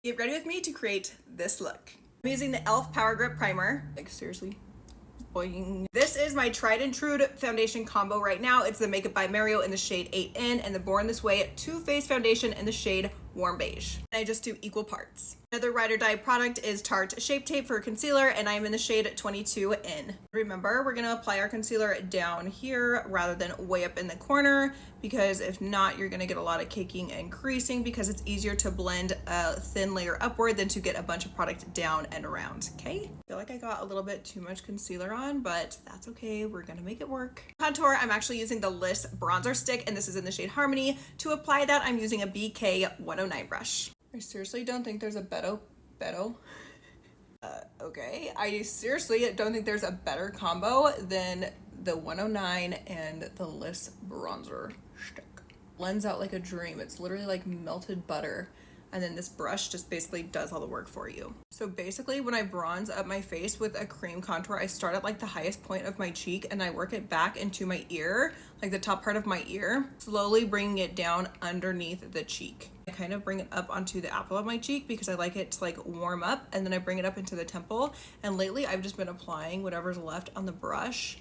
Get ready with me to create this look. I'm using the e.l.f. Power Grip Primer. Like, seriously. Boing. This is my tried and true foundation combo right now. It's the Makeup by Mario in the shade 8N and the Born This Way Too Faced foundation in the shade Warm Beige. And I just do equal parts. Another ride or die product is Tarte Shape Tape for concealer, and I'm in the shade 22N. Remember, we're gonna apply our concealer down here rather than way up in the corner, because if not, you're gonna get a lot of caking and creasing, because it's easier to blend a thin layer upward than to get a bunch of product down and around, okay? I feel like I got a little bit too much concealer on, but that's okay, we're gonna make it work. Contour, I'm actually using the Liss bronzer stick, and this is in the shade Harmony. To apply that, I'm using a BK 109 brush. I seriously don't think there's a okay. I seriously don't think there's a better combo than the 109 and the Liss bronzer stick. Blends out like a dream. It's literally like melted butter. And then this brush just basically does all the work for you. So basically when I bronze up my face with a cream contour, I start at like the highest point of my cheek and I work it back into my ear, like the top part of my ear, slowly bringing it down underneath the cheek. I kind of bring it up onto the apple of my cheek because I like it to like warm up, and then I bring it up into the temple. And lately I've just been applying whatever's left on the brush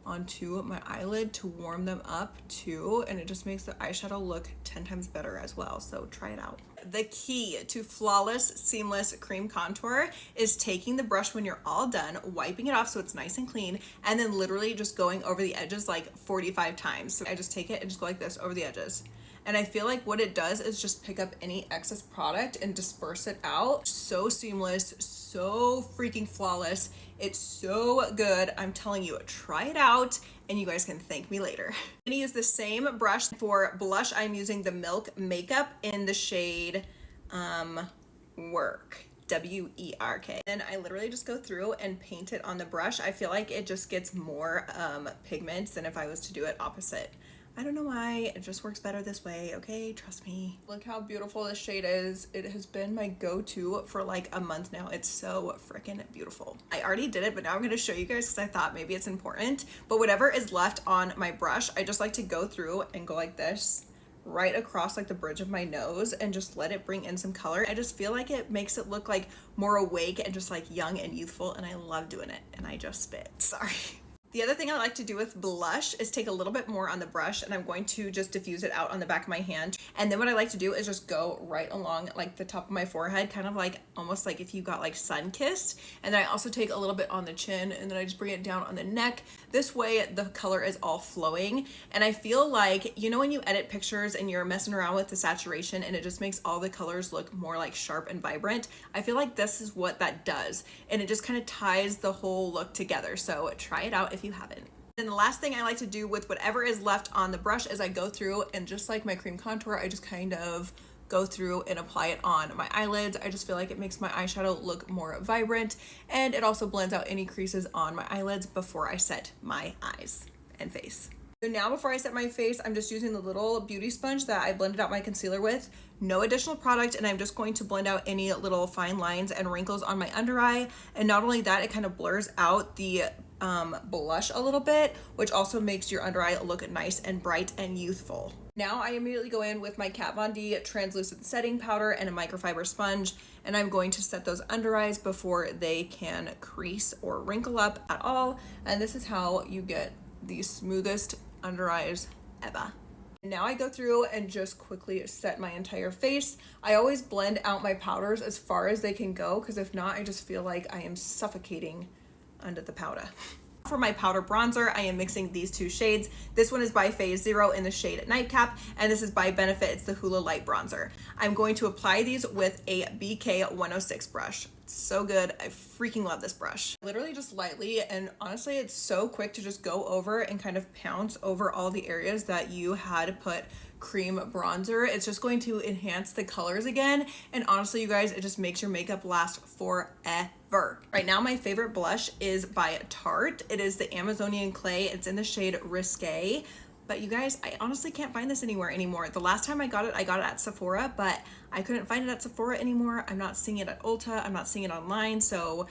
onto my eyelid to warm them up too, and it just makes the eyeshadow look 10 times better as well. So try it out. The key to flawless seamless cream contour is taking the brush when you're all done, wiping it off so it's nice and clean, and then literally just going over the edges like 45 times. So I just take it and just go like this over the edges. And I feel like what it does is just pick up any excess product and disperse it out. So seamless, so freaking flawless. It's so good. I'm telling you, try it out and you guys can thank me later. I'm gonna use the same brush for blush. I'm using the Milk Makeup in the shade Werk. W-E-R-K. And I literally just go through and paint it on the brush. I feel like it just gets more pigments than if I was to do it opposite. I don't know why, it just works better this way, okay? Trust me. Look how beautiful this shade is. It has been my go-to for like a month now. It's so freaking beautiful. I already did it, but now I'm gonna show you guys because I thought maybe it's important. But whatever is left on my brush, I just like to go through and go like this, right across like the bridge of my nose, and just let it bring in some color. I just feel like it makes it look like more awake and just like young and youthful, and I love doing it. And I just spit, sorry. The other thing I like to do with blush is take a little bit more on the brush, and I'm going to just diffuse it out on the back of my hand. And then what I like to do is just go right along like the top of my forehead, kind of like almost like if you got like sun-kissed. And then I also take a little bit on the chin, and then I just bring it down on the neck. This way the color is all flowing. And I feel like, you know, when you edit pictures and you're messing around with the saturation and it just makes all the colors look more like sharp and vibrant, I feel like this is what that does. And it just kind of ties the whole look together. So try it out if you haven't. And the last thing I like to do with whatever is left on the brush is I go through and just like my cream contour, I just kind of go through and apply it on my eyelids. I just feel like it makes my eyeshadow look more vibrant, and it also blends out any creases on my eyelids before I set my eyes and face. So now before I set my face, I'm just using the little beauty sponge that I blended out my concealer with. No additional product, and I'm just going to blend out any little fine lines and wrinkles on my under eye. And not only that, it kind of blurs out the blush a little bit, which also makes your under eye look nice and bright and youthful. Now I immediately go in with my Kat Von D translucent setting powder and a microfiber sponge, and I'm going to set those under eyes before they can crease or wrinkle up at all. And this is how you get the smoothest under eyes ever. Now I go through and just quickly set my entire face. I always blend out my powders as far as they can go, because if not, I just feel like I am suffocating under the powder. For my powder bronzer, I am mixing these two shades. This one is by Phase Zero in the shade Nightcap, and this is by Benefit. It's the Hoola Lite bronzer. I'm going to apply these with a BK 106 brush. It's so good. I freaking love this brush. Literally just lightly, and honestly, it's so quick to just go over and kind of pounce over all the areas that you had put cream bronzer. It's just going to enhance the colors again, and honestly, you guys, it just makes your makeup last forever. Right now, my favorite blush is by Tarte. It is the Amazonian Clay. It's in the shade Risque. But you guys, I honestly can't find this anywhere anymore. The last time I got it at Sephora, but I couldn't find it at Sephora anymore. I'm not seeing it at Ulta. I'm not seeing it online. So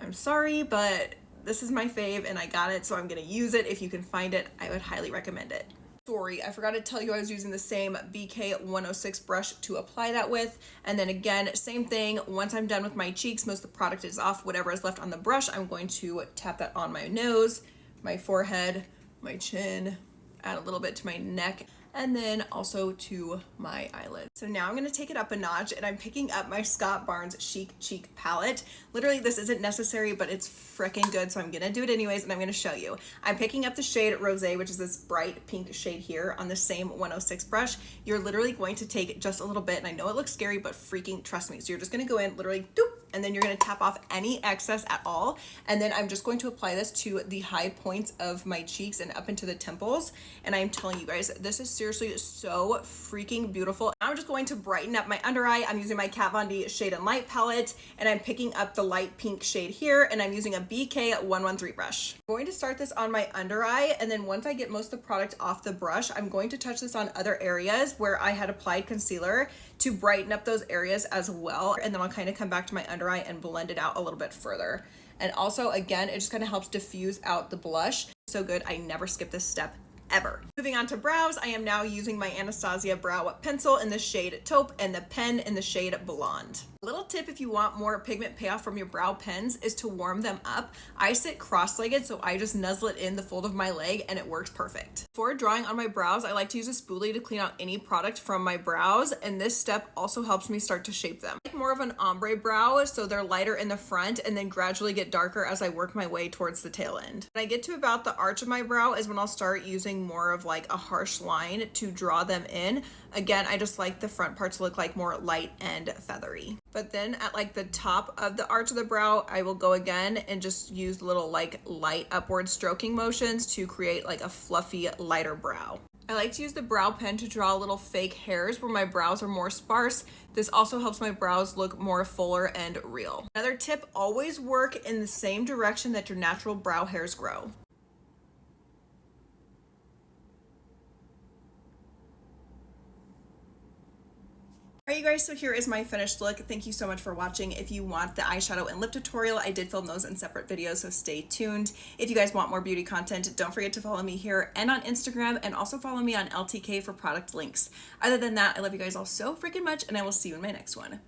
I'm sorry, but this is my fave and I got it. So I'm gonna use it. If you can find it, I would highly recommend it. Sorry, I forgot to tell you I was using the same BK 106 brush to apply that with. And then again, same thing. Once I'm done with my cheeks, most of the product is off. Whatever is left on the brush, I'm going to tap that on my nose, my forehead, my chin, add a little bit to my neck, and then also to my eyelids. So now I'm gonna take it up a notch, and I'm picking up my Scott Barnes Chic Cheek palette. Literally, this isn't necessary, but it's freaking good, so I'm gonna do it anyways, and I'm gonna show you. I'm picking up the shade Rosé, which is this bright pink shade here, on the same 106 brush. You're literally going to take just a little bit, and I know it looks scary, but freaking trust me. So you're just gonna go in, literally, doop, and then you're gonna tap off any excess at all, and then I'm just going to apply this to the high points of my cheeks and up into the temples. And I'm telling you guys, this is seriously so freaking beautiful. I'm just going to brighten up my under eye. I'm using my Kat Von D Shade and Light palette, and I'm picking up the light pink shade here, and I'm using a BK 113 brush. I'm going to start this on my under eye, and then once I get most of the product off the brush, I'm going to touch this on other areas where I had applied concealer to brighten up those areas as well. And then I'll kind of come back to my under eye and blend it out a little bit further. And also, again, it just kind of helps diffuse out the blush. So good, I never skip this step ever. Moving on to brows, I am now using my Anastasia brow pencil in the shade Taupe and the pen in the shade Blonde. A little tip if you want more pigment payoff from your brow pens is to warm them up. I sit cross-legged, so I just nuzzle it in the fold of my leg and it works perfect. Before drawing on my brows, I like to use a spoolie to clean out any product from my brows, and this step also helps me start to shape them. I like more of an ombre brow, so they're lighter in the front and then gradually get darker as I work my way towards the tail end. When I get to about the arch of my brow is when I'll start using more of like a harsh line to draw them in. Again, I just like the front part to look like more light and feathery. But then at like the top of the arch of the brow, I will go again and just use little like light upward stroking motions to create like a fluffy, lighter brow. I like to use the brow pen to draw little fake hairs where my brows are more sparse. This also helps my brows look more fuller and real. Another tip, always work in the same direction that your natural brow hairs grow. Alright you guys, so here is my finished look. Thank you so much for watching. If you want the eyeshadow and lip tutorial, I did film those in separate videos, so stay tuned. If you guys want more beauty content, don't forget to follow me here and on Instagram, and also follow me on LTK for product links. Other than that, I love you guys all so freaking much, and I will see you in my next one.